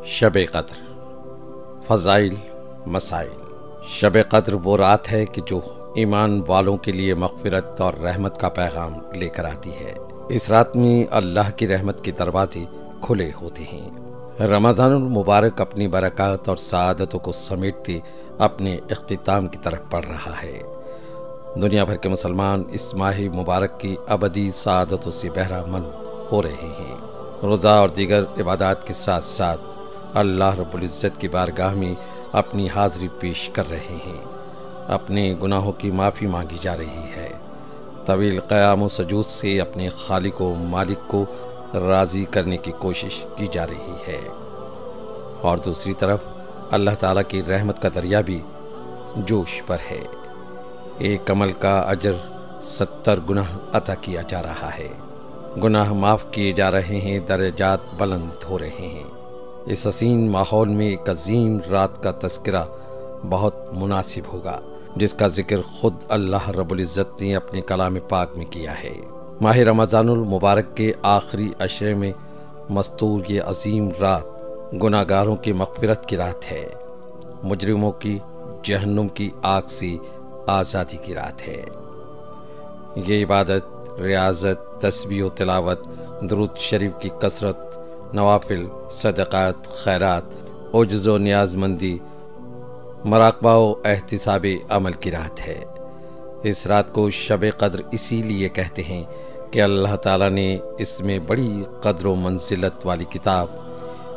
شب قدر، فضائل، مسائل۔ شب قدر وہ رات ہے کہ جو ایمان والوں کے لیے مغفرت اور رحمت کا پیغام لے کر آتی ہے۔ اس رات میں اللہ کی رحمت کے دروازے کھلے ہوتے ہیں۔ رمضان المبارک اپنی برکات اور سعادتوں کو سمیٹتے اپنے اختتام کی طرف بڑھ رہا ہے۔ دنیا بھر کے مسلمان اس ماہ مبارک کی ابدی سعادتوں سے بہرہ مند ہو رہے ہیں۔ روزہ اور دیگر عبادات کے ساتھ ساتھ اللہ رب العزت کی بارگاہ میں اپنی حاضری پیش کر رہے ہیں۔ اپنے گناہوں کی معافی مانگی جا رہی ہے۔ طویل قیام و سجود سے اپنے خالق و مالک کو راضی کرنے کی کوشش کی جا رہی ہے، اور دوسری طرف اللہ تعالیٰ کی رحمت کا دریا بھی جوش پر ہے۔ ایک عمل کا اجر 70 گناہ عطا کیا جا رہا ہے۔ گناہ معاف کیے جا رہے ہیں، درجات بلند ہو رہے ہیں۔ اس حسین ماحول میں ایک عظیم رات کا تذکرہ بہت مناسب ہوگا، جس کا ذکر خود اللہ رب العزت نے اپنے کلام پاک میں کیا ہے۔ ماہ رمضان المبارک کے آخری عشرے میں مستور یہ عظیم رات گناہ گاروں کی مغفرت کی رات ہے، مجرموں کی جہنم کی آگ سے آزادی کی رات ہے۔ یہ عبادت، ریاضت، تسبیح و تلاوت، درود شریف کی کثرت، نوافل، صدقات، خیرات، عجز و نیاز مندی، مراقبہ و احتساب عمل کی رات ہے۔ اس رات کو شب قدر اسی لیے کہتے ہیں کہ اللہ تعالیٰ نے اس میں بڑی قدر و منزلت والی کتاب،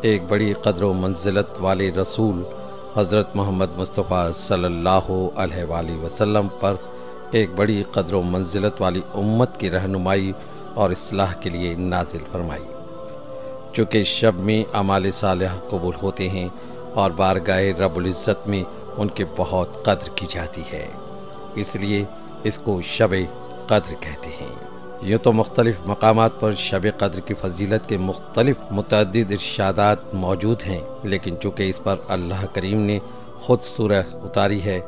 ایک بڑی قدر و منزلت والے رسول حضرت محمد مصطفیٰ صلی اللہ علیہ وآلہ وسلم پر ایک بڑی قدر و منزلت والی امت کی رہنمائی اور اصلاح کے لیے نازل فرمائی۔ چونکہ شب میں اعمال صالحہ قبول ہوتے ہیں اور بارگاہ رب العزت میں ان کی بہت قدر کی جاتی ہے، اس لیے اس کو شب قدر کہتے ہیں۔ یہ تو مختلف مقامات پر شب قدر کی فضیلت کے مختلف متعدد ارشادات موجود ہیں، لیکن چونکہ اس پر اللہ کریم نے خود سورہ اتاری ہے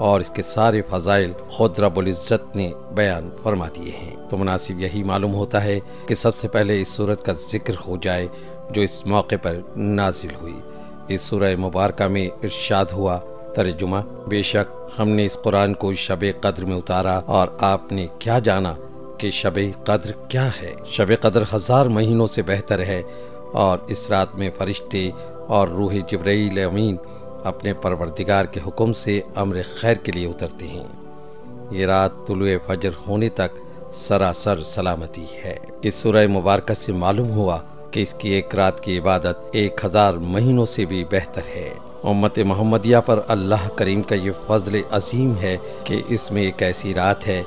اور اس کے سارے فضائل خود رب العزت نے بیان فرما دیے ہیں، تو مناسب یہی معلوم ہوتا ہے کہ سب سے پہلے اس سورت کا ذکر ہو جائے جو اس موقع پر نازل ہوئی۔ اس سورہ مبارکہ میں ارشاد ہوا، ترجمہ: بے شک ہم نے اس قرآن کو شب قدر میں اتارا، اور آپ نے کیا جانا کہ شب قدر کیا ہے؟ شب قدر 1000 مہینوں سے بہتر ہے، اور اس رات میں فرشتے اور روح جبرائیل امین اپنے پروردگار کے حکم سے امر خیر کے لیے اترتے ہیں۔ یہ رات طلوع فجر ہونے تک سراسر سلامتی ہے۔ اس سورہ مبارکہ سے معلوم ہوا کہ اس کی ایک رات کی عبادت 1000 مہینوں سے بھی بہتر ہے۔ امت محمدیہ پر اللہ کریم کا یہ فضل عظیم ہے کہ اس میں ایک ایسی رات ہے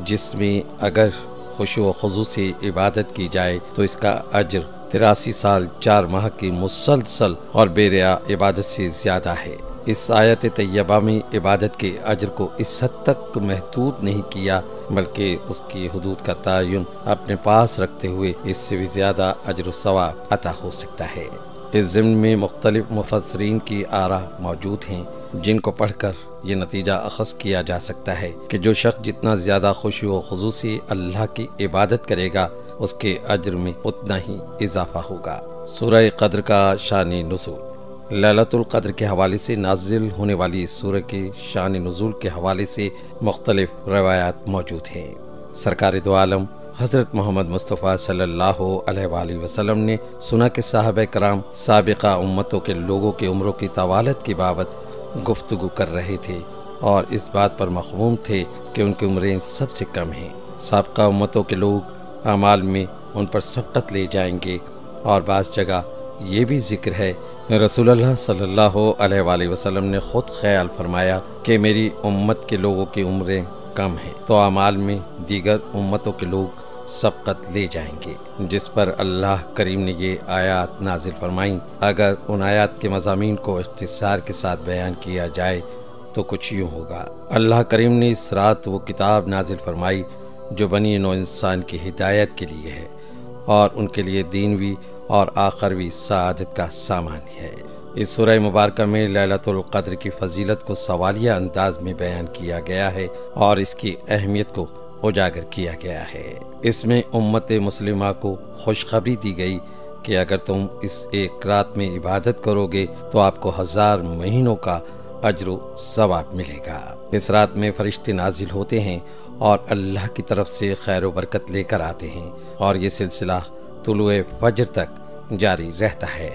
جس میں اگر خشوع و خضوع سے عبادت کی جائے تو اس کا اجر 83 سال 4 ماہ کی مسلسل اور بے ریا عبادت سے زیادہ ہے۔ اس آیت طیبہ میں عبادت کے اجر کو اس حد تک محدود نہیں کیا، بلکہ اس کی حدود کا تعین اپنے پاس رکھتے ہوئے اس سے بھی زیادہ اجر و ثواب عطا ہو سکتا ہے۔ اس ضمن میں مختلف مفسرین کی آراء موجود ہیں، جن کو پڑھ کر یہ نتیجہ اخذ کیا جا سکتا ہے کہ جو شخص جتنا زیادہ خشوع و خضوع سے اللہ کی عبادت کرے گا، اس کے اجر میں اتنا ہی اضافہ ہوگا۔ سورہ قدر کا شان نزول۔ لیلۃ القدر کے حوالے سے نازل ہونے والی اس سورہ کے شان نزول کے حوالے سے مختلف روایات موجود ہیں۔ سرکار دو عالم حضرت محمد مصطفیٰ صلی اللہ علیہ وآلہ وسلم نے سنا کہ صحابہ کرام سابقہ امتوں کے لوگوں کی عمروں کی طوالت کی بابت گفتگو کر رہے تھے، اور اس بات پر مغموم تھے کہ ان کی عمریں سب سے کم ہیں۔ سابقہ امتوں کے لوگ اعمال میں ان پر سبقت لے جائیں گے، اور بعض جگہ یہ بھی ذکر ہے رسول اللہ صلی اللہ علیہ وآلہ وسلم نے خود خیال فرمایا کہ میری امت کے لوگوں کی عمریں کم ہیں تو اعمال میں دیگر امتوں کے لوگ سبقت لے جائیں گے، جس پر اللہ کریم نے یہ آیات نازل فرمائیں۔ اگر ان آیات کے مضامین کو اختصار کے ساتھ بیان کیا جائے تو کچھ یوں ہوگا۔ اللہ کریم نے اس رات وہ کتاب نازل فرمائی جو بنی نوع انسان کی ہدایت کے لیے ہے، اور ان کے لیے دینوی اور آخروی سعادت کا سامان ہے۔ اس سورہ مبارکہ میں لیلۃ القدر کی فضیلت کو سوالیہ انداز میں بیان کیا گیا ہے، اور اس کی اہمیت کو اجاگر کیا گیا ہے۔ اس میں امت مسلمہ کو خوشخبری دی گئی کہ اگر تم اس ایک رات میں عبادت کرو گے تو آپ کو 1000 مہینوں کا اجر و ثواب ملے گا۔ اس رات میں فرشتے نازل ہوتے ہیں اور اللہ کی طرف سے خیر و برکت لے کر آتے ہیں، اور یہ سلسلہ طلوع فجر تک جاری رہتا ہے۔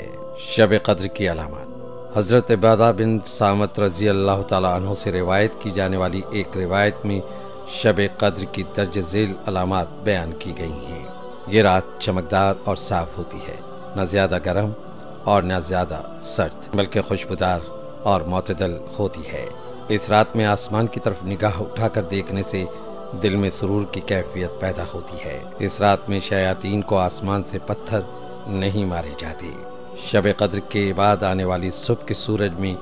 شب قدر کی علامات۔ حضرت عبادہ بن صامت رضی اللہ تعالیٰ عنہ سے روایت کی جانے والی ایک روایت میں شب قدر کی درج ذیل علامات بیان کی گئی ہیں۔ یہ رات چمکدار اور صاف ہوتی ہے، نہ زیادہ گرم اور نہ زیادہ سرد، بلکہ خوشبودار اور معتدل ہوتی ہے۔ اس رات میں آسمان کی طرف نگاہ اٹھا کر دیکھنے سے دل میں سرور کی کیفیت پیدا ہوتی ہے۔ اس رات میں شیاطین کو آسمان سے پتھر نہیں مارے جاتے۔ شب قدر کے بعد آنے والی صبح کے سورج میں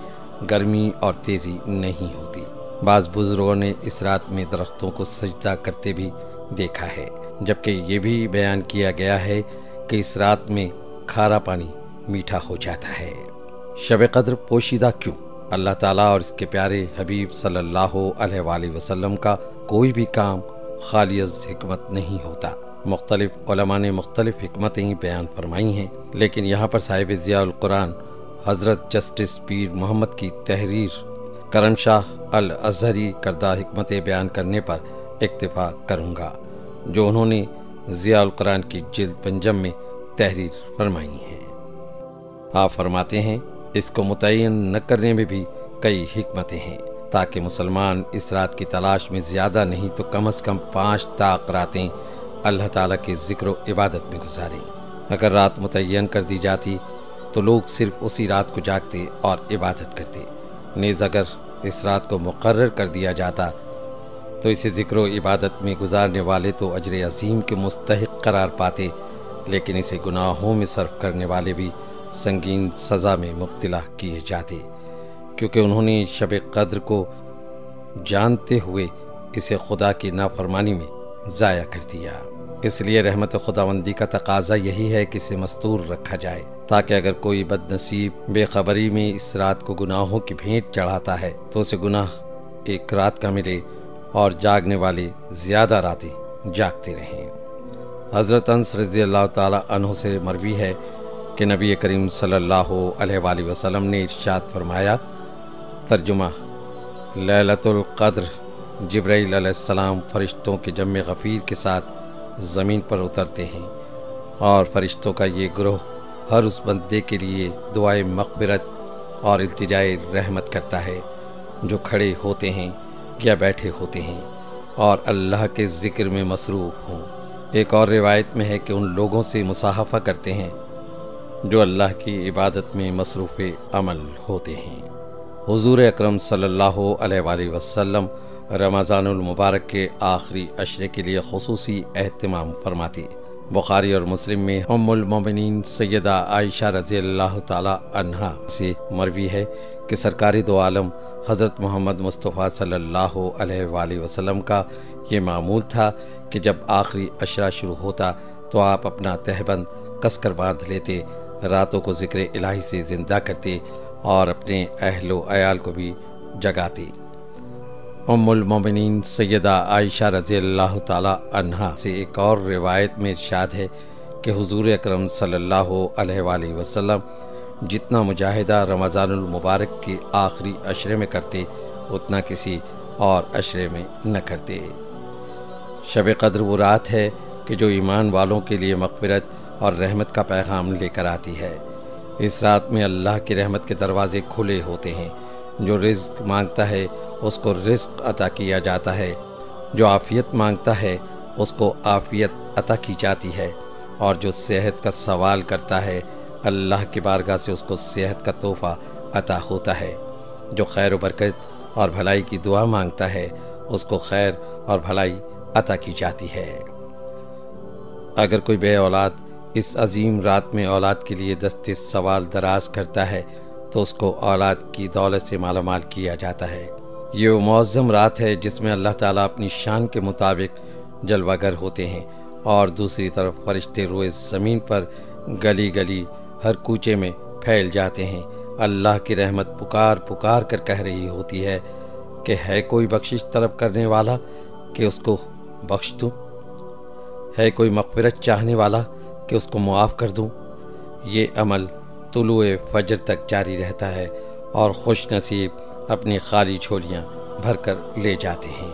گرمی اور تیزی نہیں ہوتی۔ بعض بزرگوں نے اس رات میں درختوں کو سجدہ کرتے بھی دیکھا ہے، جبکہ یہ بھی بیان کیا گیا ہے کہ اس رات میں کھارا پانی میٹھا ہو جاتا ہے۔ شب قدر پوشیدہ کیوں؟ اللہ تعالیٰ اور اس کے پیارے حبیب صلی اللہ علیہ وآلہ وسلم کا کوئی بھی کام خالی از حکمت نہیں ہوتا۔ مختلف علماء نے مختلف حکمتیں بیان فرمائی ہیں، لیکن یہاں پر صاحب ضیاء القرآن حضرت جسٹس پیر محمد کی تحریر کرم شاہ الازہری کردہ حکمتیں بیان کرنے پر اکتفا کروں گا، جو انہوں نے ضیاء القرآن کی جلد پنجم میں تحریر فرمائی ہیں۔ آپ فرماتے ہیں اس کو متعین نہ کرنے میں بھی کئی حکمتیں ہیں، تاکہ مسلمان اس رات کی تلاش میں زیادہ نہیں تو کم از کم 5 طاق راتیں اللہ تعالیٰ کے ذکر و عبادت میں گزاریں۔ اگر رات متعین کر دی جاتی تو لوگ صرف اسی رات کو جاگتے اور عبادت کرتے، نیز اگر اس رات کو مقرر کر دیا جاتا تو اسے ذکر و عبادت میں گزارنے والے تو اجر عظیم کے مستحق قرار پاتے، لیکن اسے گناہوں میں صرف کرنے والے بھی سنگین سزا میں مبتلا کیے جاتے، کیونکہ انہوں نے شب قدر کو جانتے ہوئے اسے خدا کی نافرمانی میں ضائع کر دیا۔ اس لیے رحمت خداوندی کا تقاضا یہی ہے کہ اسے مستور رکھا جائے، تاکہ اگر کوئی بد نصیب بے خبری میں اس رات کو گناہوں کی بھیٹ چڑھاتا ہے تو اسے گناہ ایک رات کا ملے اور جاگنے والے زیادہ راتیں جاگتے رہیں۔ حضرت انس رضی اللہ تعالیٰ عنہ سے مروی ہے کہ نبی کریم صلی اللہ علیہ وآلہ وسلم نے ارشاد فرمایا، ترجمہ: لیلۃ القدر جبرائیل علیہ السلام فرشتوں کے جمع غفیر کے ساتھ زمین پر اترتے ہیں، اور فرشتوں کا یہ گروہ ہر اس بندے کے لیے دعائے مغفرت اور التجائے رحمت کرتا ہے جو کھڑے ہوتے ہیں یا بیٹھے ہوتے ہیں اور اللہ کے ذکر میں مصروف ہوں۔ ایک اور روایت میں ہے کہ ان لوگوں سے مصاحفہ کرتے ہیں جو اللہ کی عبادت میں مصروف عمل ہوتے ہیں۔ حضور اکرم صلی اللہ علیہ وآلہ وسلم رمضان المبارک کے آخری عشرے کے لیے خصوصی اہتمام فرماتے۔ بخاری اور مسلم میں ام المومنین سیدہ عائشہ رضی اللہ تعالی عنہا سے مروی ہے کہ سرکار دو عالم حضرت محمد مصطفیٰ صلی اللہ علیہ وآلہ وسلم کا یہ معمول تھا کہ جب آخری عشرہ شروع ہوتا تو آپ اپنا تہبند کس کر باندھ لیتے، راتوں کو ذکر الہی سے زندہ کرتے اور اپنے اہل و عیال کو بھی جگاتے۔ ام المومنین سیدہ عائشہ رضی اللہ تعالی عنہا سے ایک اور روایت میں ارشاد ہے کہ حضور اکرم صلی اللہ علیہ وآلہ وسلم جتنا مجاہدہ رمضان المبارک کے آخری عشرے میں کرتے اتنا کسی اور عشرے میں نہ کرتے۔ شب قدر وہ رات ہے کہ جو ایمان والوں کے لیے مغفرت اور رحمت کا پیغام لے کر آتی ہے۔ اس رات میں اللہ کی رحمت کے دروازے کھلے ہوتے ہیں، جو رزق مانگتا ہے اس کو رزق عطا کیا جاتا ہے، جو عافیت مانگتا ہے اس کو عافیت عطا کی جاتی ہے، اور جو صحت کا سوال کرتا ہے اللہ کی بارگاہ سے اس کو صحت کا تحفہ عطا ہوتا ہے، جو خیر و برکت اور بھلائی کی دعا مانگتا ہے اس کو خیر اور بھلائی عطا کی جاتی ہے۔ اگر کوئی بے اولاد اس عظیم رات میں اولاد کے لیے دست سوال دراز کرتا ہے تو اس کو اولاد کی دولت سے مالا مال کیا جاتا ہے۔ یہ وہ معظم رات ہے جس میں اللہ تعالیٰ اپنی شان کے مطابق جلوہ گر ہوتے ہیں، اور دوسری طرف فرشتے روئے زمین پر گلی گلی ہر کوچے میں پھیل جاتے ہیں۔ اللہ کی رحمت پکار پکار کر کہہ رہی ہوتی ہے کہ ہے کوئی بخشش طلب کرنے والا کہ اس کو بخش دوں، ہے کوئی مغفرت چاہنے والا کہ اس کو معاف کر دوں، یہ عمل طلوع فجر تک جاری رہتا ہے اور خوش نصیب اپنی خالی جھولیاں بھر کر لے جاتے ہیں۔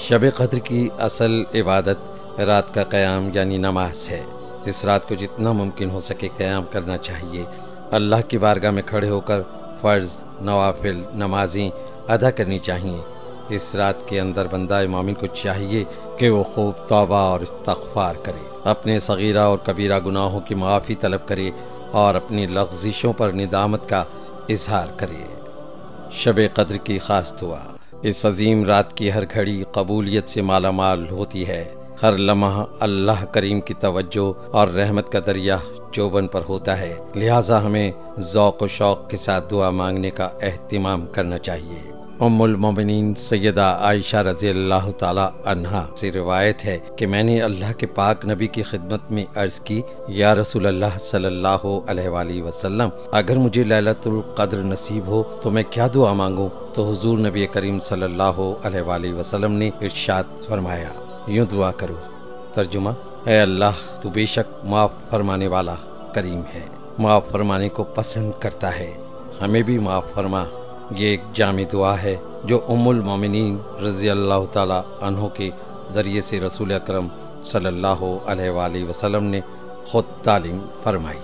شب قدر کی اصل عبادت رات کا قیام یعنی نماز ہے۔ اس رات کو جتنا ممکن ہو سکے قیام کرنا چاہیے۔ اللہ کی بارگاہ میں کھڑے ہو کر فرض، نوافل، نمازیں ادا کرنی چاہیے۔ اس رات کے اندر بندہ مومن کو چاہیے کہ وہ خوب توبہ اور استغفار کرے، اپنے صغیرہ اور کبیرہ گناہوں کی معافی طلب کرے اور اپنی لغزشوں پر ندامت کا اظہار کرے۔ شب قدر کی خاص دعا۔ اس عظیم رات کی ہر گھڑی قبولیت سے مالا مال ہوتی ہے۔ ہر لمحہ اللہ کریم کی توجہ اور رحمت کا دریا چوبن پر ہوتا ہے، لہٰذا ہمیں ذوق و شوق کے ساتھ دعا مانگنے کا اہتمام کرنا چاہیے۔ ام المومنین سیدہ عائشہ رضی اللہ تعالی عنہا سے روایت ہے کہ میں نے اللہ کے پاک نبی کی خدمت میں عرض کی، یا رسول اللہ صلی اللہ علیہ وآلہ وسلم، اگر مجھے لیلۃ القدر نصیب ہو تو میں کیا دعا مانگوں؟ تو حضور نبی کریم صلی اللہ علیہ وآلہ وسلم نے ارشاد فرمایا، یوں دعا کرو۔ ترجمہ: اے اللہ، تو بے شک معاف فرمانے والا کریم ہے، معاف فرمانے کو پسند کرتا ہے، ہمیں بھی معاف فرما۔ یہ ایک جامع دعا ہے جو ام المومنین رضی اللہ تعالی عنہ کے ذریعے سے رسول اکرم صلی اللہ علیہ وآلہ وسلم نے خود تعلیم فرمائی۔